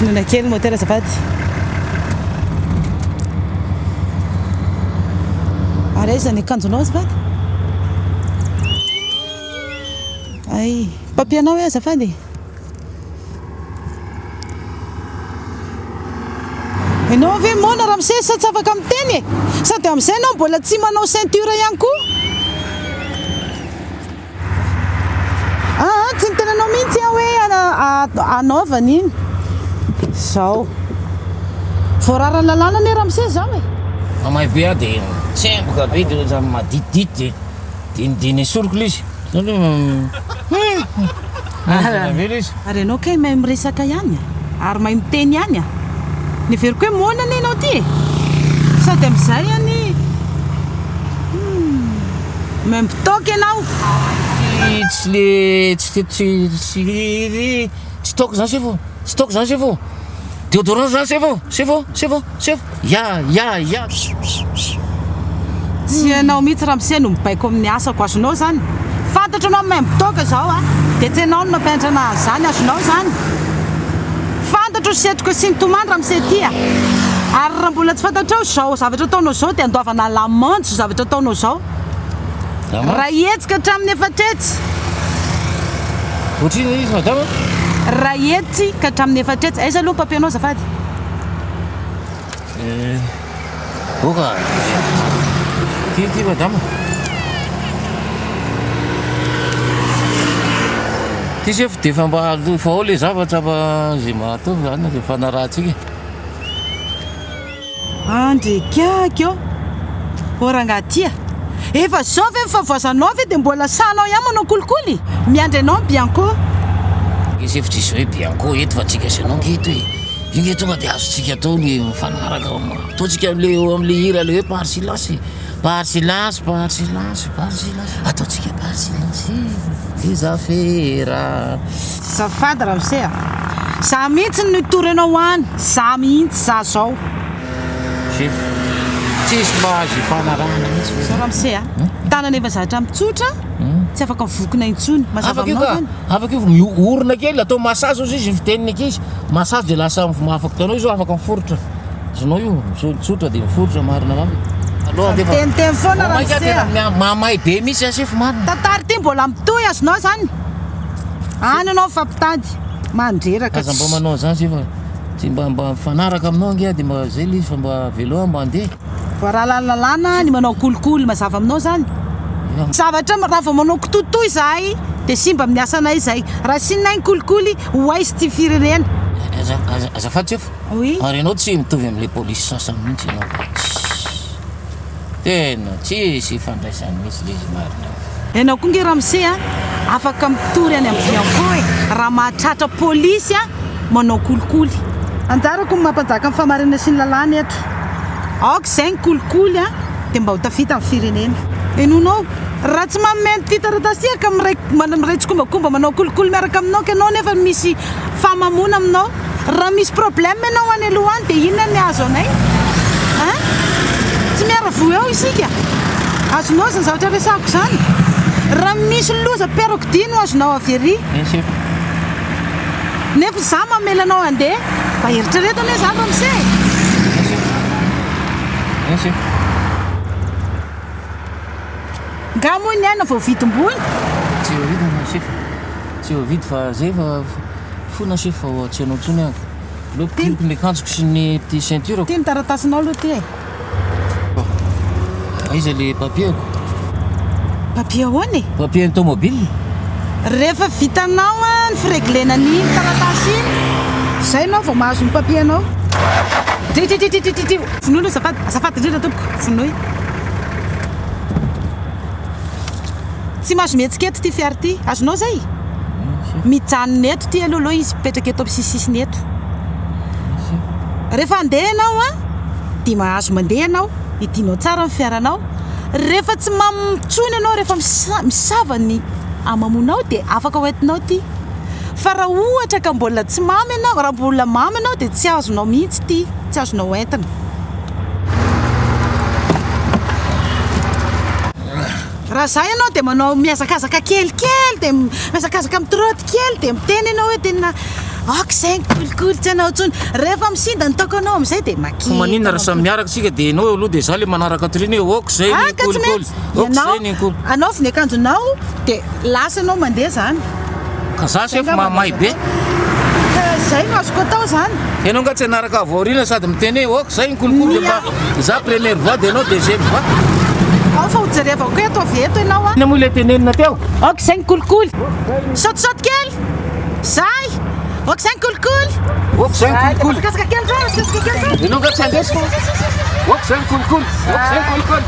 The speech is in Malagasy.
finoana kely motera azafady. Ary aiza ny akanjonao azafady? Ay, papianao hoe azafady. Ianao ve mona Ramsey sa tsy afaka miteny? Sady amin'izay ianao mbola tsy manao ceinture ihany koa? Tsy nitenanao mihitsy hoe anaovana iny. Zao. Voarara lalàna anie Ramsey zao e. Mamay be aho dia tsemboka be dia ohatrany maditidity dia dinidiny esoriko izy. Ary ianao kay mahay miresaka ihany ary mahay miteny ihany. Neveriko hoe mona anie ianao ty. Sady amin'izay any mahay mitoka ianao. Tsy taoko zany sefo. Tsy taoko zany sefo. Déodorant zany sefo. Ya. Tsy ianao mihitsy Ramsey no mibaiko amin'ny asako azonao zany. Fantatro anao mahay mitoka zao dia tsy ianao no nampianatra zany azonao zany. Fantatro setroko sintomany Ramsey ty. Ary raha mbola tsy fantatrao zao zavatra ataonao zao dia andoavana lamantsy zavatra ataonao zao. Raha hetsika hatramin'ny efatretsy. Ohatrino izy madama? Raha hetsika ka hatramin'ny efatretsy. Aiza aloha papianao azafady? Oka. Ty madama. Ty sefo dia efa mba alofa ao ilay zavatra mba izay mahatovy zany dia fanarahantsika. Andrikakio. Orangatia. Efa zao ve mifavoazanao ve dia mbola sanao ihany manao kolikoly? Miandry anao Bianco. Sefo tsy izao hoe Bianco eto fa tsika sanao ngeto hoe io tonga dia azontsika atao ny mifanaraka ataontsika amin'ilay hira ilay hoe parsilasy. Ataontsika parsilasy. Izafera. Zafady Ramsey. Za mihitsy no toranao any. Za mihitsy za zao. Sefo. Tsisy mba azo fanarahana mihitsy. Zao Ramsey tanana efa zavatra mitsotra. Tsy afaka mivokona intsony. Mazava aminao zany. Afaka io orona kely atao massage izy ny fiteniny ankizy. Massage dia lasa mahafaka tanao izy afaka miforotra. Zonao io mitsotra dia miforotra marina mamy. Teniteny foana Ramsey. Mamay be mihitsy sefo marina. Tantara ty mbola mitohy azonao zany. Any anao fampitady mandreraka. Aza mba manao zany sefo. Tsy mba mifanaraka aminao ngia dia mba zay izy fa mba veloa mba handeha. Voaralalana ny manao kolikoly mazava aminao zany. Zavatra raha vao manao kitotoy zahay dia simba miasa anay zay. Raha sinay kolikoly hoaizy ty firenena. Azafady sefo. Oui. Ary ianao tsy mitovy amin'ilay polisy sasany mihitsy ianao. Tena tsisy fandraisany mihitsy ilay izy marina. Ianao koa nge Ramsey afaka mitory any amin'ny Bianco raha mahatratra polisy manao kolikoly. Anjarako mampanjaka amin'ny famarina sy ny lalàna eto. Aoka izay ny kolikoly dia mba ho tafita amin'ny firenena. Enonao raha tsy mameno ty taratasy ka miraitsokombakomba manao kolikoly miaraka aminao ka ianao nefa misy famamona aminao. Raha misy problème ianao any aloha any dia inona ny azo anay? Tsy miara voy eo isika. Azonao zany zavatra resako zany. Raha misy loza perroquet no azonao avery. Nefa za mamelanao andeha mba eritrereto anie zany Ramsey. Nga moa ny aina vao vidim-bony. Tsy ho vidy na sefo. Tsy ho vidy fa zay fa fona sefo fa tsy anao ntsony agny. Leo piloko ny akanjoko sy ny petit ceinture. Ty ny taratasinao aloha ty. Aiza le papier-ko? Papier ahoana? Papier automobile. Rehefa vitanao ny fireglena ny taratasy iny, zay anao vao mahazo ny papier-nao. Vonoina azafady indrindra tompoko. Vonoy. Tsy mahazo mihetsikety ty fiara ty. Azonao zay? Mijanona eto ty aloha izy mipetraka eto amin'ny sisisiny eto. Rehefa handeha ianao dia mahazo mandeha ianao. Idinao tsara ny fiaranao. Rehefa tsy mamitsony ianao rehefa misava ny amamonao dia afaka hoentinao ty. Fa raha ohatra ka mbola tsy mamy ianao, raha mbola mamy ianao dia tsy azonao mihitsy ty. Tsy azonao hoentina. Raha zay ianao dia manao miazakazaka kelikely dia miazakazaka mitrôty kely dia miteny ianao hoe tena Zay kolikoly tsy anao ntsony rehefa misinda ny taoko anao am'izay dia maninona raha samy miaraka sika dia anao aloha dia za le manaraka triny hoe oko zay ny kolikoly oko zay ny koly anao ny akanjonao dia lasa anao mandeha zany ka za sy efa mahamay be zay no azoko atao zany ianao nga tsy anaraka avoarina sady miteny hoe oko zay ny kolikoly mba za première fois dia anao deuxième fois ao fa hojerevako koe atao veto ianao ina moa le tenenina teo zay ny kolikoly saotisaoty kely zay zay ny kolikoly oko zay ny kolikoly kasaka kely zay kasaka kely zay ianao nga tsy andesiko oko zay ny kolikoly oko zay ny kolikoly